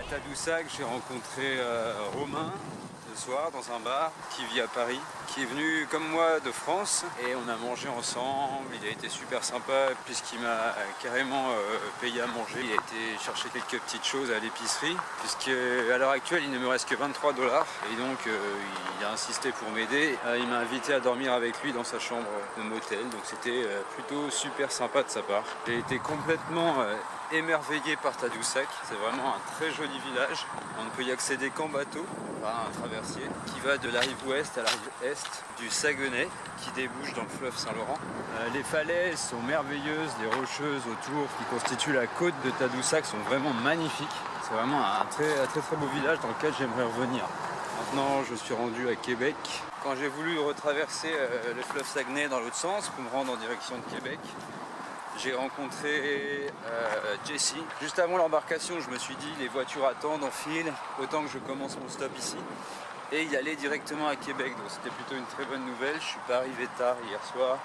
Tadoussac, j'ai rencontré Romain le soir dans un bar qui vit à Paris, qui est venu comme moi de France et on a mangé ensemble. Il a été super sympa puisqu'il m'a carrément payé à manger. Il a été chercher quelques petites choses à l'épicerie puisque à l'heure actuelle il ne me reste que 23 $ et donc il a insisté pour m'aider. Il m'a invité à dormir avec lui dans sa chambre de motel, donc c'était plutôt super sympa de sa part. J'ai été complètement émerveillé par Tadoussac. C'est vraiment un très joli village. On ne peut y accéder qu'en bateau, par un traversier qui va de la rive ouest à la rive est du Saguenay qui débouche dans le fleuve Saint-Laurent. Les falaises sont merveilleuses, les rocheuses autour qui constituent la côte de Tadoussac sont vraiment magnifiques. C'est vraiment un très beau village dans lequel j'aimerais revenir. Maintenant je suis rendu à Québec. Quand j'ai voulu retraverser le fleuve Saguenay dans l'autre sens pour me rendre en direction de Québec, j'ai rencontré Jessie. Juste avant l'embarcation, je me suis dit les voitures attendent en file, autant que je commence mon stop ici. Et y aller directement à Québec, donc c'était plutôt une très bonne nouvelle. Je suis pas arrivé tard hier soir.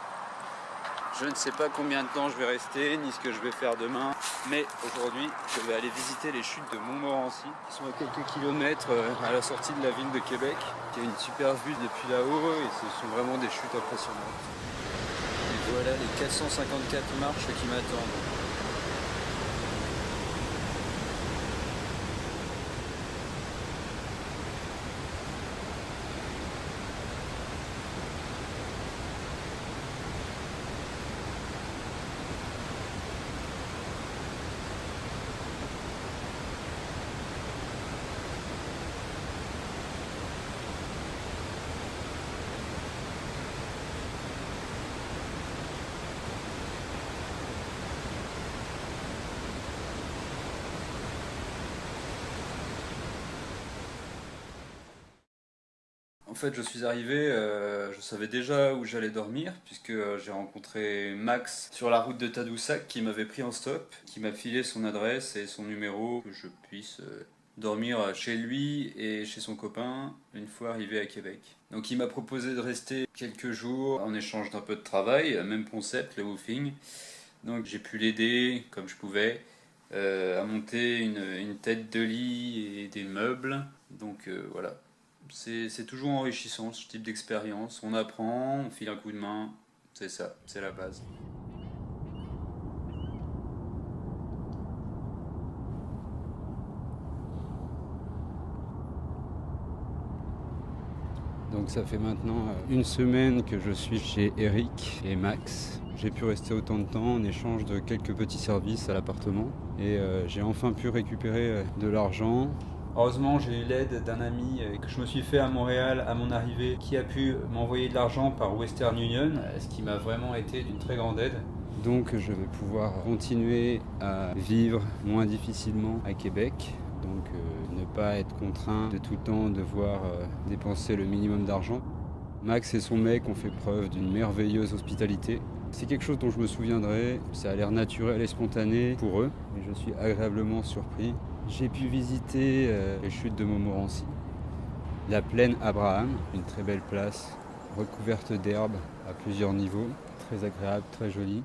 Je ne sais pas combien de temps je vais rester, ni ce que je vais faire demain. Mais aujourd'hui, je vais aller visiter les chutes de Montmorency, qui sont à quelques kilomètres à la sortie de la ville de Québec. Il y a une super vue depuis là-haut et ce sont vraiment des chutes impressionnantes. Voilà les 454 marches qui m'attendent. En fait, je suis arrivé, je savais déjà où j'allais dormir, puisque j'ai rencontré Max sur la route de Tadoussac qui m'avait pris en stop, qui m'a filé son adresse et son numéro, que je puisse dormir chez lui et chez son copain une fois arrivé à Québec. Donc il m'a proposé de rester quelques jours en échange d'un peu de travail, même concept, le woofing. Donc j'ai pu l'aider comme je pouvais à monter une tête de lit et des meubles. Donc voilà. C'est toujours enrichissant ce type d'expérience. On apprend, on file un coup de main, c'est ça, c'est la base. Donc ça fait maintenant une semaine que je suis chez Eric et Max. J'ai pu rester autant de temps en échange de quelques petits services à l'appartement. Et j'ai enfin pu récupérer de l'argent. Heureusement, j'ai eu l'aide d'un ami que je me suis fait à Montréal à mon arrivée, qui a pu m'envoyer de l'argent par Western Union, ce qui m'a vraiment été d'une très grande aide. Donc je vais pouvoir continuer à vivre moins difficilement à Québec. Donc ne pas être contraint de tout le temps devoir dépenser le minimum d'argent. Max et son mec ont fait preuve d'une merveilleuse hospitalité. C'est quelque chose dont je me souviendrai, ça a l'air naturel et spontané pour eux, et je suis agréablement surpris. J'ai pu visiter les chutes de Montmorency, la plaine Abraham, une très belle place, recouverte d'herbes à plusieurs niveaux, très agréable, très jolie.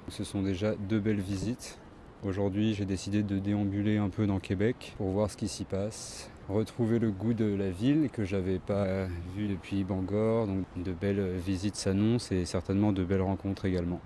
Ce sont déjà 2 belles visites. Aujourd'hui, j'ai décidé de déambuler un peu dans Québec pour voir ce qui s'y passe, retrouver le goût de la ville que j'avais pas vu depuis Bangor. Donc de belles visites s'annoncent et certainement de belles rencontres également.